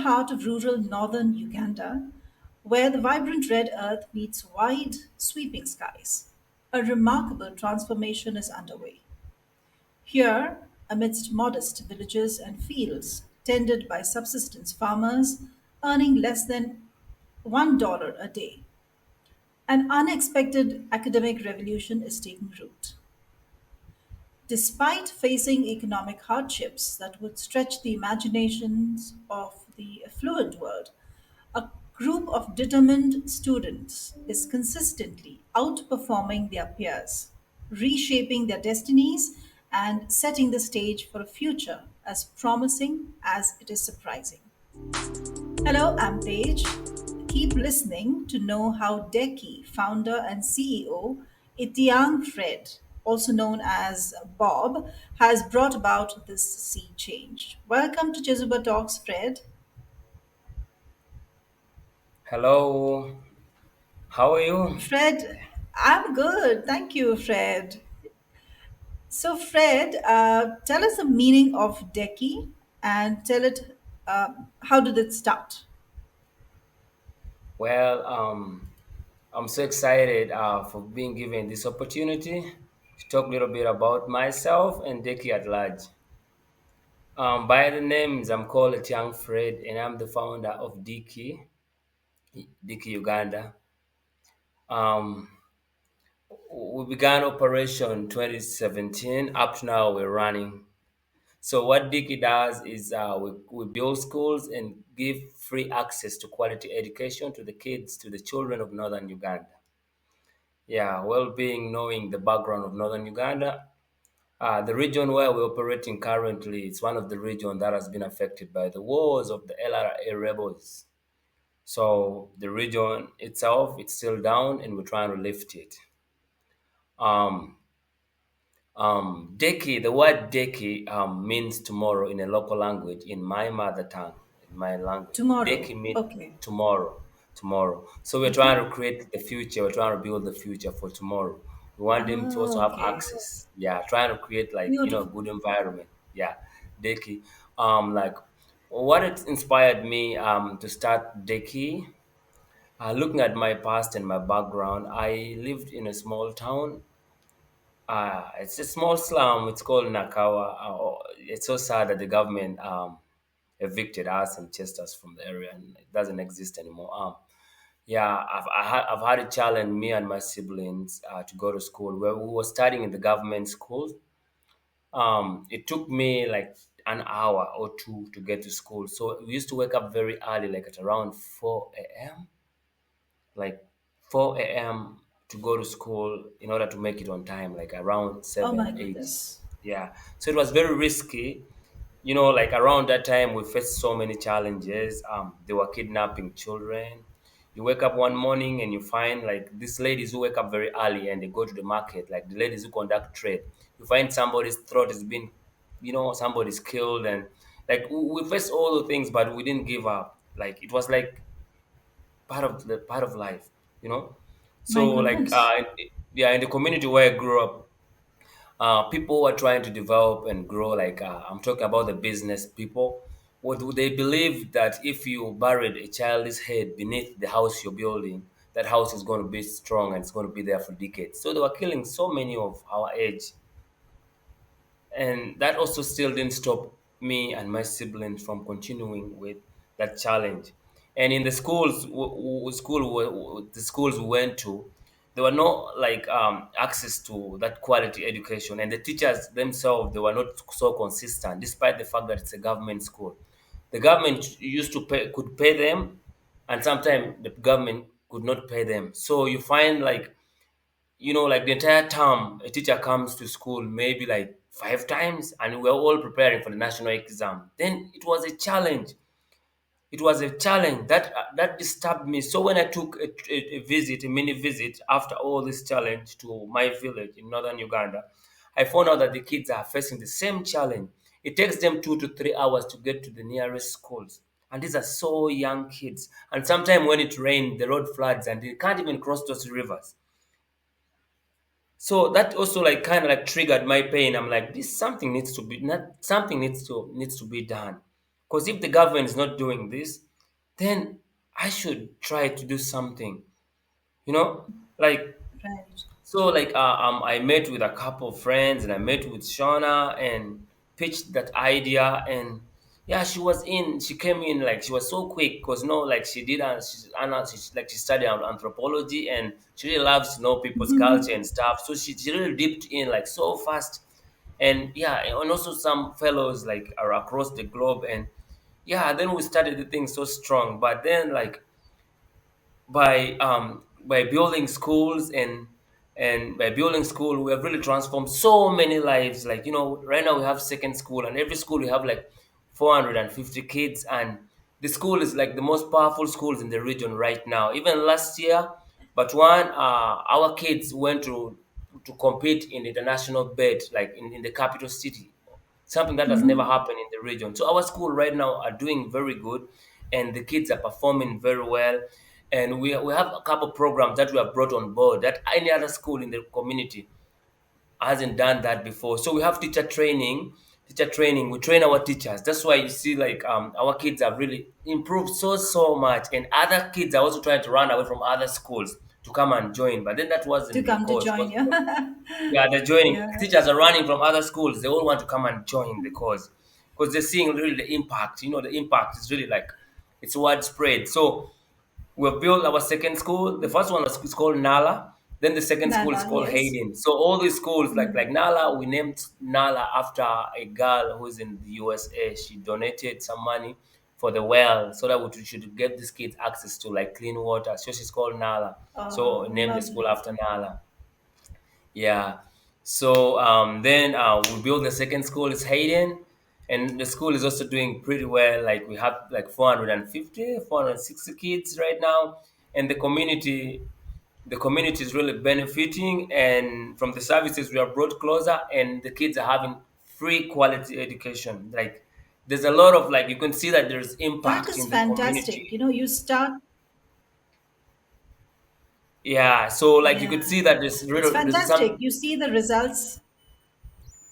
heart of rural northern Uganda, where the vibrant red earth meets wide, sweeping skies. A remarkable transformation is underway. Here, amidst modest villages and fields tended by subsistence farmers earning less than $1 a day, an unexpected academic revolution is taking root. Despite facing economic hardships that would stretch the imaginations of the affluent world, a group of determined students is consistently outperforming their peers, reshaping their destinies, and setting the stage for a future as promising as it is surprising. Hello, I'm Paige. Keep listening to know how Deki founder and CEO Etyang Fred, also known as Bob, has brought about this sea change. Welcome to Chizuba Talks, Fred. Hello, how are you? Fred, I'm good. Thank you, Fred. So, Fred, tell us the meaning of Deki and tell it how did it start? Well, I'm so excited for being given this opportunity to talk a little bit about myself and Deki at large. By the names, I'm called Etyang Fred, and I'm the founder of Deki Uganda. Um, we began operation 2017. Up to now, we're running. So what Diki does is we build schools and give free access to quality education to the kids, to the children of northern Uganda. Yeah, well being knowing the background of northern Uganda. The region where we're operating currently is one of the regions that has been affected by the wars of the LRA rebels. So the region itself, it's still down and we're trying to lift it. Um, Deki, the word Deki means tomorrow in a local language, in my mother tongue, in my language. Tomorrow. Deki means Okay. tomorrow, tomorrow. So we're Okay. trying to create the future. We're trying to build the future for tomorrow. We want them to also Oh, have okay. access. Yeah, trying to create like a Beautiful. good environment. Yeah, Deki. Like what it inspired me to start Deki. Looking at my past and my background, I lived in a small town. It's a small slum. It's called Nakawa. It's so sad that the government evicted us and chased us from the area, and it doesn't exist anymore. Yeah, I've had a challenge, me and my siblings, to go to school. Where we were studying in the government school. It took me like an hour or two to get to school. So we used to wake up very early, like at around 4 a.m. Like 4 a.m. to go to school in order to make it on time, like around Oh my 7, 8. goodness. Yeah. So it was very risky. Like around that time, we faced so many challenges. They were kidnapping children. You wake up one morning and you find like these ladies who wake up very early and they go to the market, like the ladies who conduct trade. You find somebody's throat has been, somebody's killed, and like we faced all the things, but we didn't give up. Like it was like part of life, you know. My So like goodness. yeah, in the community where I grew up, people were trying to develop and grow. Like I'm talking about the business people. What do they believe that if you buried a child's head beneath the house you're building, that house is going to be strong and it's going to be there for decades. So they were killing so many of our age, and that also still didn't stop me and my siblings from continuing with that challenge. And in the the schools we went to, there were no like access to that quality education, and the teachers themselves, they were not so consistent, despite the fact that it's a government school. The government used to could pay them, and sometimes the government could not pay them. So you find like, like the entire term, a teacher comes to school maybe like 5 times, and we're all preparing for the national exam. Then it was a challenge. It was a challenge that disturbed me. So when I took a visit, a mini visit after all this challenge to my village in northern Uganda, I found out that the kids are facing the same challenge. It takes them 2 to 3 hours to get to the nearest schools. And these are so young kids. And sometimes when it rains, the road floods and they can't even cross those rivers. So that also like kind of like triggered my pain. I'm like, this something needs to be not something needs to be done. Because if the government is not doing this, then I should try to do something. You know, like Right. I met with a couple of friends and I met with Shauna and pitched that idea. And yeah, she came in like she was so quick because no, like she studied anthropology and she really loves to know people's culture and stuff. So she really dipped in like so fast. And yeah, and also some fellows like are across the globe. And yeah, then we started the thing so strong. But then like by building schools and by building school we have really transformed so many lives. Like right now we have second school, and every school we have like 450 kids, and the school is like the most powerful schools in the region right now. Even last year, but one our kids went to compete in the international bid, like in the capital city, something that has never happened in the region. So our school right now are doing very good, and the kids are performing very well. And we have a couple programs that we have brought on board that any other school in the community hasn't done that before. So we have teacher training. We train our teachers. That's why you see like our kids have really improved so much, and other kids are also trying to run away from other schools to come and join. But then that To wasn't the come to cause. join you. Yeah, they're joining. Yeah. Teachers are running from other schools. They all want to come and join the cause because they're seeing really the impact. The impact is really like it's widespread. So we've built our second school. The first one is called Nala. Then the second school is Nala, called yes. Hayden. So all these schools, like Nala, we named Nala after a girl who's in the USA. She donated some money for the well so that we should get these kids access to like clean water. So she's called Nala. So Oh, named the school lovely. after Nala. Yeah. So then we built the second school is Hayden, and the school is also doing pretty well. Like we have like 450, 460 kids right now, and the community is really benefiting, and from the services we have brought closer, and the kids are having free quality education. Like there's a lot of like you can see that there's That impact is in the fantastic. community. You start, Yeah. So like you could yeah, see that it's there's fantastic. some. You see the results.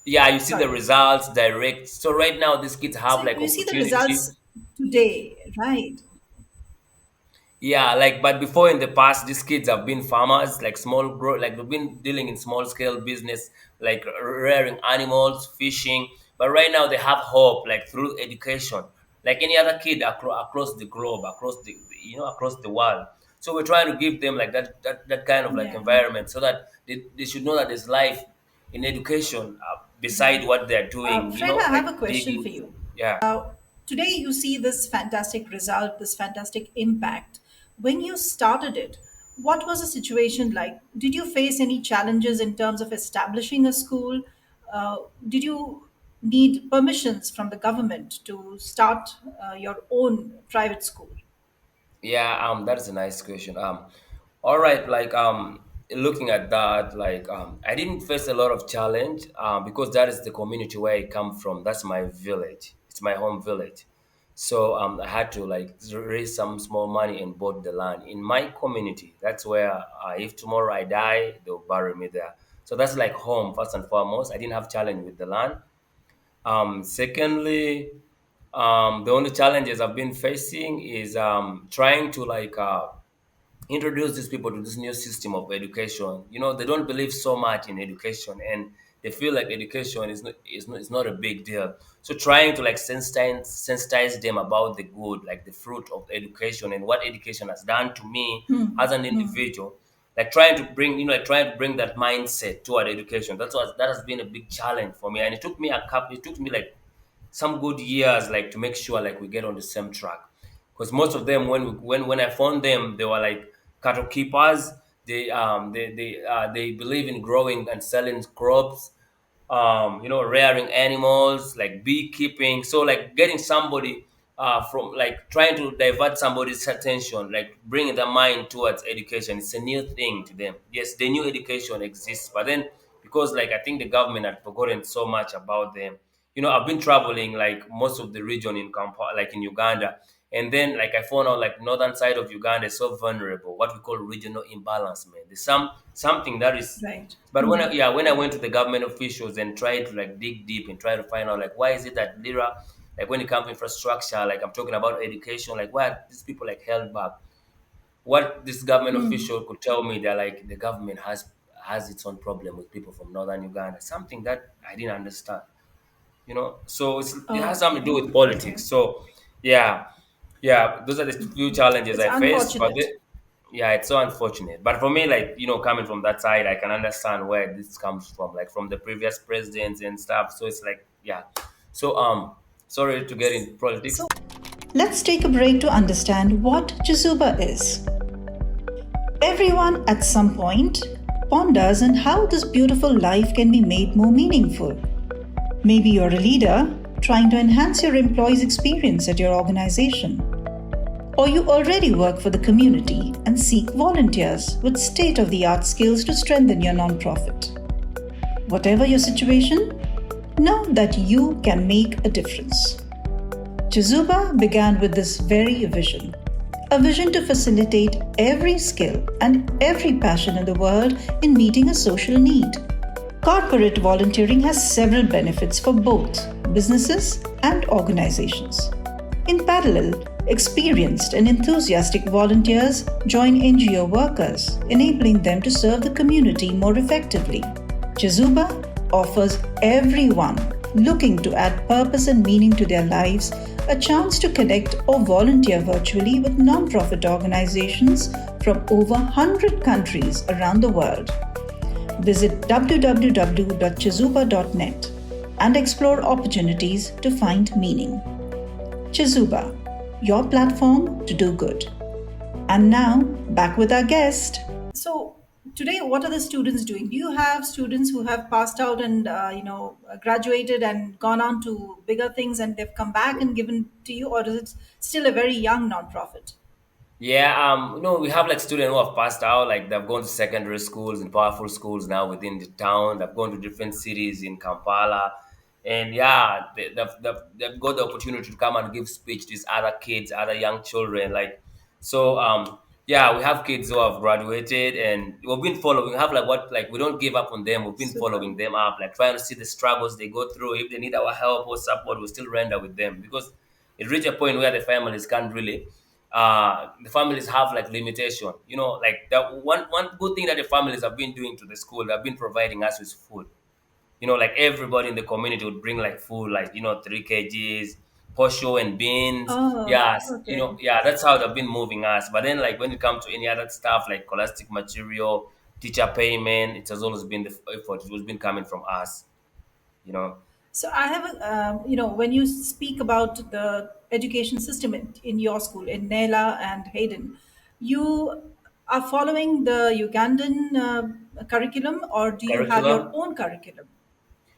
Yeah, you see the Sorry. results direct. So right now these kids So have like you see the opportunity. results today, right? Yeah, like but before in the past, these kids have been farmers, like small grow, like they've been dealing in small scale business, like rearing animals, fishing. But right now they have hope, like through education, like any other kid across the globe, across across the world. So we're trying to give them like that kind of like Yeah, environment, so that they should know that there's life in education beside right. what they're doing. Fred, I have Like a question digging. for you. Yeah. Today, you see this fantastic result, this fantastic impact. When you started it, what was the situation like? Did you face any challenges in terms of establishing a school? Did you need permissions from the government to start your own private school? Yeah, that's a nice question. All right, like looking at that, like I didn't face a lot of challenge because that is the community where I come from. That's my village. It's my home village. So I had to like raise some small money and bought the land in my community. That's where if tomorrow I die, they'll bury me there. So that's like home first and foremost. I didn't have challenge with the land. Secondly, the only challenges I've been facing is trying to like introduce these people to this new system of education. They don't believe so much in education, and they feel like education is not a big deal. So trying to like sensitize them about the good, like the fruit of education and what education has done to me as an individual. Like trying to bring that mindset toward education. That has been a big challenge for me, and it took me like some good years like to make sure like we get on the same track, because most of them when I found them, they were like cattle keepers. They believe in growing and selling crops, rearing animals, like beekeeping. So like getting somebody from like trying to divert somebody's attention, like bringing their mind towards education. It's a new thing to them. Yes, they knew education exists, but then because like I think the government had forgotten so much about them. I've been traveling like most of the region in Kampala, like in Uganda, and then like I found out like northern side of Uganda is so vulnerable, what we call regional imbalance, man. There's something that is. Right. But when I went to the government officials and tried to like dig deep and try to find out like why is it that lira Like when it comes to infrastructure, like I'm talking about education, like why are these people like held back? What this government official could tell me, they're like the government has its own problem with people from northern Uganda. Something that I didn't understand. So it has something to Okay. do with Okay. politics. So yeah, yeah, those are the few challenges It's I faced. unfortunate. Yeah, it's so unfortunate. But for me, like coming from that side, I can understand where this comes from, like from the previous presidents and stuff. So it's like, yeah. So sorry to get in politics. So let's take a break to understand what Chizuba is. Everyone at some point ponders on how this beautiful life can be made more meaningful. Maybe you're a leader trying to enhance your employees' experience at your organization. Or you already work for the community and seek volunteers with state of the art skills to strengthen your nonprofit. Whatever your situation, know that you can make a difference. Chizuba began with this very vision, a vision to facilitate every skill and every passion in the world in meeting a social need. Corporate volunteering has several benefits for both businesses and organizations. In parallel, experienced and enthusiastic volunteers join NGO workers, enabling them to serve the community more effectively. Chizuba offers everyone looking to add purpose and meaning to their lives a chance to connect or volunteer virtually with nonprofit organizations from over 100 countries around the world. Visit www.chizuba.net and explore opportunities to find meaning. Chizuba, your platform to do good. And now, back with our guest. So, today, what are the students doing? Do you have students who have passed out and graduated and gone on to bigger things, and they've come back and given to you, or is it still a very young nonprofit? Yeah, we have like students who have passed out, like they've gone to secondary schools and powerful schools now within the town. They've gone to different cities in Kampala, and yeah, they've got the opportunity to come and give speech to these other kids, other young children. Like, so, yeah, we have kids who have graduated, and we've been following. We have like what, like we don't give up on them. We've been Super. following them up, like trying to see the struggles they go through. If they need our help or support, we still render with them because it reached a point where the families can't really the families have like limitation, like that one good thing that the families have been doing to the school, they've been providing us with food. Like everybody in the community would bring like food, like 3 kgs posho and beans. Oh, Yes, okay. yeah, that's how they've been moving us. But then like when it comes to any other stuff like scholastic material, teacher payment, it has always been the effort, it has been coming from us you know So I have, when you speak about the education system in your school, in Nela and Hayden, you are following the Ugandan curriculum, or do you have your Curriculum. own curriculum?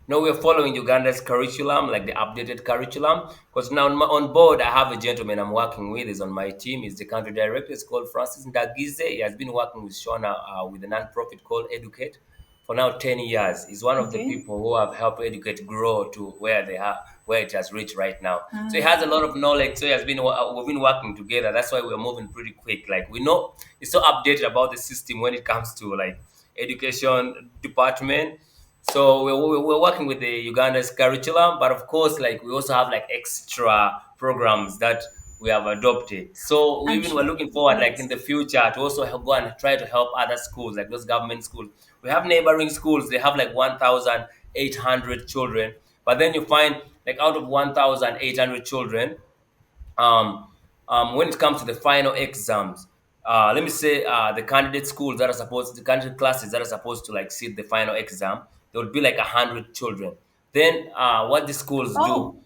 No, we're following Uganda's curriculum, like the updated curriculum. Because now on board, I have a gentleman I'm working with. Is on my team. He's the country director. It's called Francis Ndagize. He has been working with Shona with a non-profit called Educate for now 10 years. He's one of the Okay. people who have helped Educate grow to where they are, where it has reached right now. So he Ah, has a lot of knowledge. So he has been we've been working together. That's why we're moving pretty quick. Like we know it's so updated about the system when it comes to like education department. So we're working with the Uganda's curriculum, but of course, like we also have like extra programs that we have adopted. So we I'm even were sure. looking forward, like in Yes. the future, to also go and try to help other schools, like those government schools. We have neighboring schools; they have like 1,800 children, but then you find like out of 1,800 children, um, when it comes to the final exams, let me say the candidate schools that are supposed, the candidate classes that are supposed to like sit the final exam, there would be like 100 children. Then what the schools do, Oh,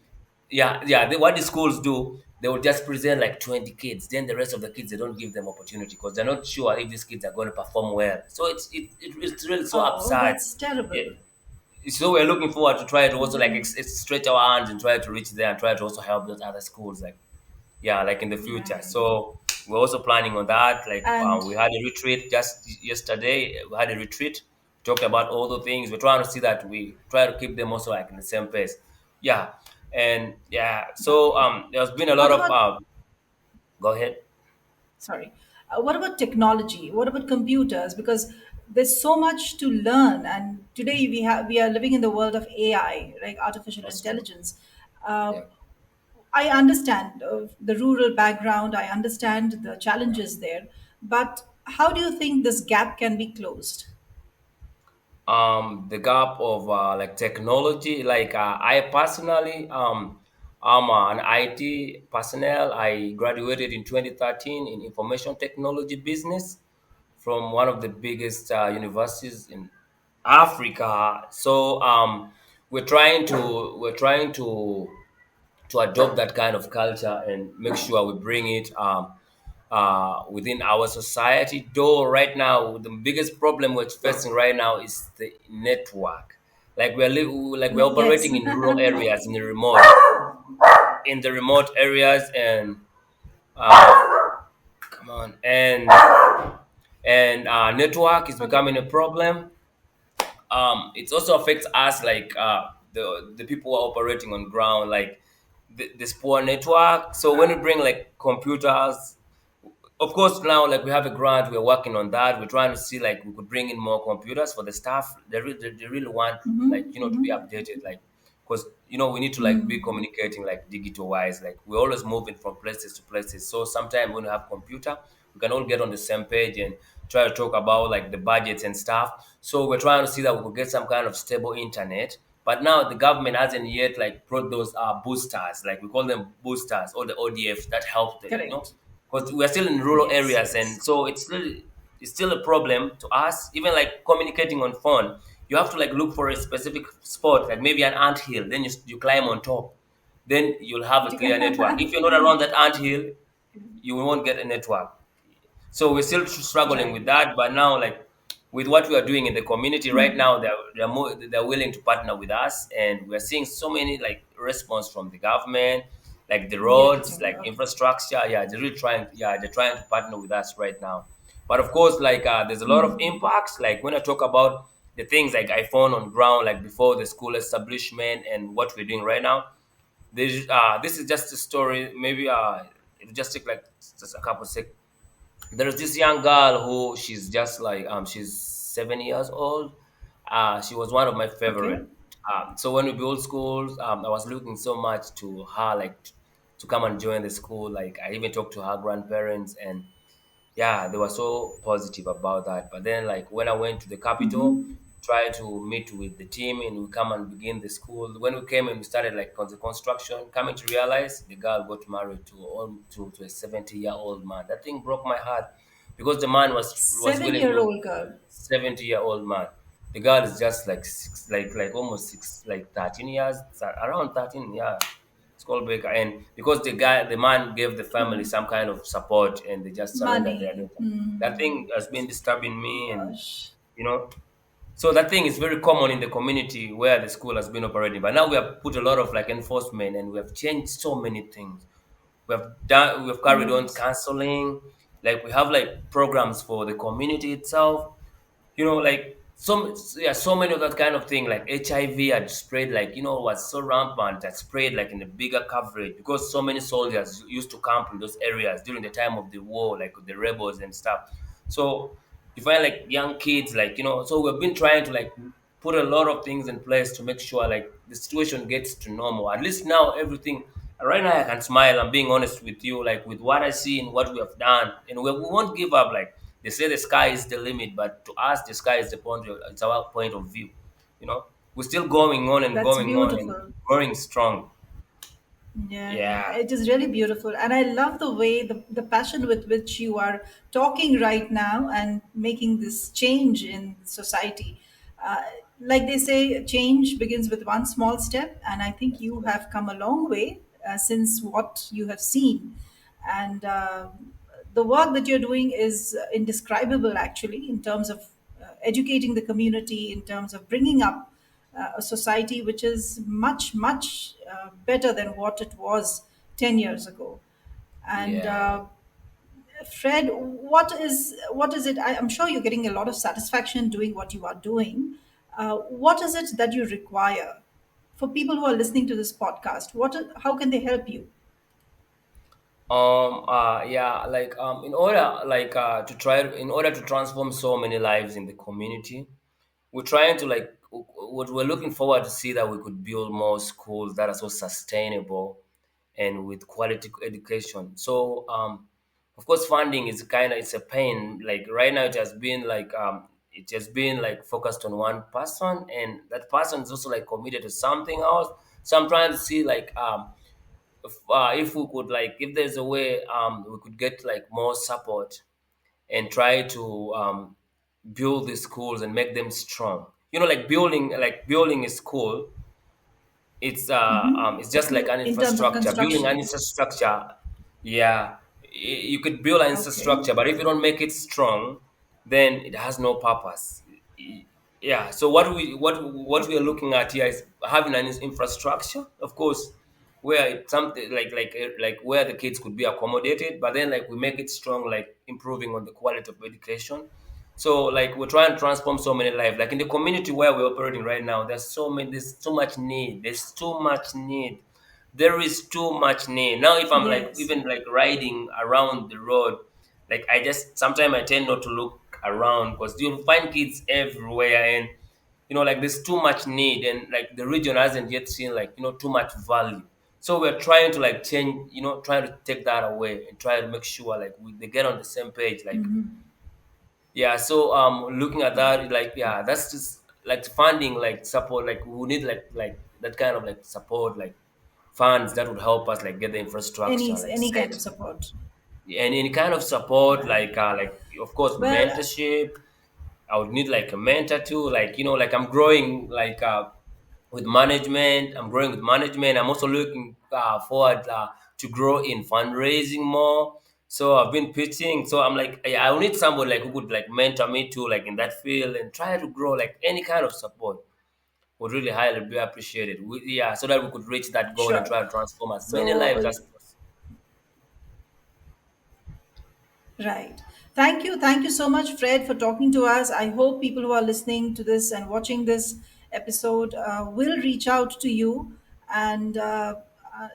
what the schools do, they will just present like 20 kids. Then the rest of the kids, they don't give them opportunity because they're not sure if these kids are going to perform well. So it's really so oh, absurd. that's Yeah. terrible. So we're looking forward to try to also like stretch our hands and try to reach there and try to also help those other schools, like yeah, like in the future. Right. So we're also planning on that. Like And we had a retreat just yesterday. We had a retreat, talked about all the things. We're trying to see that we try to keep them also like in the same pace. Yeah, and yeah. So okay. there's been a lot What of. about, Go ahead. sorry, what about technology? What about computers? Because there's so much to learn, and today we are living in the world of AI, like artificial That's true. intelligence. Uh, Yeah. I understand the rural background, I understand the challenges there, but how do you think this gap can be closed? The gap of like technology, like I personally I'm an IT personnel. I graduated in 2013 in information technology business from one of the biggest universities in Africa. So we're trying to adopt that kind of culture and make sure we bring it within our society. Though right now the biggest problem we're facing right now is the network. Like we're Yes. operating in rural areas, in the remote areas, and come on, and network is Okay. becoming a problem. It also affects us, like the people who are operating on ground, like this poor network. So when we bring like computers, of course now like we have a grant, we're working on that. We're trying to see like we could bring in more computers for the staff. They really want like to be updated, like because we need to like be communicating like digital wise, like we're always moving from places to places. So sometimes when we have computer, we can all get on the same page and try to talk about like the budgets and stuff. So we're trying to see that we could get some kind of stable internet. But now the government hasn't yet like brought those boosters, like we call them boosters, or the ODFs that help the Correct. because we're still in rural Yes, areas, and yes. so it's still a problem to us. Even like communicating on phone, you have to like look for a specific spot, like maybe an ant hill, then you climb on top, then you'll have a clear network. If you're not around that ant hill, you won't get a network. So we're still struggling with Right. that. But now, like with what we are doing in the community right now, they're willing to partner with us, and we're seeing so many like response from the government, like the We are roads, getting a like lot. infrastructure. Yeah, they're really trying. Yeah, they're trying to partner with us right now. But of course, like there's a lot of impacts. Like when I talk about the things like I found on ground, like before the school establishment and what we're doing right now. This is just a story. Maybe it'll just take like just a couple seconds. There's this young girl who she's just like she's 7 years old. She was one of my Okay. favorite. So when we built schools, I was looking so much to her, like to come and join the school. Like I even talked to her grandparents, and yeah, they were so positive about that. But then, like when I went to the capital, tried to meet with the team, and we come and begin the school. When we came and we started like on the construction, coming to realize the girl got married to a 70-year-old man. That thing broke my heart because the man was Seven willing year to. old girl. 70-year-old man. The girl is just like six, like almost six, like 13 years, around 13. Yeah, it's called Baker. And because the man gave the family some kind of support, and they just surrendered their Money. daughter. That thing has been disturbing me, and Gosh. you know, so that thing is very common in the community where the school has been operating. But now we have put a lot of like enforcement, and we have changed so many things. We have carried on Yes. counseling, like we have like programs for the community itself, like so many of that kind of thing. Like HIV had spread, like was so rampant, that spread like in a bigger coverage because so many soldiers used to camp in those areas during the time of the war, like the rebels and stuff. So you find like young kids, like so we've been trying to like put a lot of things in place to make sure like the situation gets to normal. At least now everything right now I can smile. I'm being honest with you, like with what I see and what we have done, and we won't give up. Like they say the sky is the limit, but to us the sky is it's our point of view. We're still going on and That's going on and beautiful. growing strong. Yeah, Yeah, yeah, it is really beautiful. And I love the way, the passion with which you are talking right now and making this change in society. Uh, like they say, change begins with one small step. And I think you have come a long way since what you have seen. And the work that you're doing is indescribable, actually, in terms of educating the community, in terms of bringing up a society which is much, much better than what it was 10 years ago. And yeah. Fred, what is it? I'm sure you're getting a lot of satisfaction doing what you are doing. What is it that you require for people who are listening to this podcast? How can they help you? Yeah, like in order like to try in order to transform so many lives in the community, we're trying to like what we're looking forward to see that we could build more schools that are so sustainable, and with quality education. So of course, funding is kind of it's a pain. Like right now, it has been like focused on one person, and that person is also like committed to something else. So I'm trying to see like if we could like if there's a way we could get like more support and try to build these schools and make them strong. You know, like building a school, it's just like an In terms of infrastructure. Building an construction. infrastructure, yeah, you could build an Okay. infrastructure, but if you don't make it strong, then it has no purpose. Yeah. So what we are looking at here is having an infrastructure, of course, where it's something like where the kids could be accommodated, but then like we make it strong, like improving on the quality of education. So like we're trying to transform so many lives. Like in the community where we're operating right now, there's so much need. There's too much need. There is too much need. Now if I'm like Yes. even like riding around the road, like I just sometimes I tend not to look around because you'll find kids everywhere, and like there's too much need, and like the region hasn't yet seen like too much value. So we're trying to like change, trying to take that away and try to make sure like they get on the same page. Like yeah, so looking at that, like yeah, that's just like funding, like support, like we need like that kind of like support, like funds that would help us like get the infrastructure, like Any kind set, of support. and any kind of support, Right. like of course Well, mentorship. I would need like a mentor too, like like I'm growing like with management. I'm growing with management. I'm also looking forward to grow in fundraising more. So I've been pitching. So I'm like, I need somebody like who could like mentor me too, like in that field, and try to grow. Like any kind of support would really highly be appreciated. Yeah, so that we could reach that goal and sure. try to transform as many So, lives as possible. right. Thank you so much, Fred, for talking to us. I hope people who are listening to this and watching this episode will reach out to you. And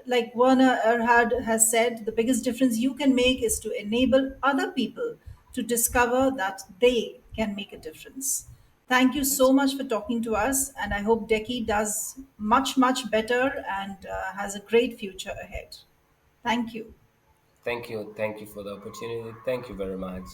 like Werner Erhard has said, the biggest difference you can make is to enable other people to discover that they can make a difference. Thank you so much for talking to us. And I hope Deki does much, much better and has a great future ahead. Thank you. Thank you for the opportunity. Thank you very much.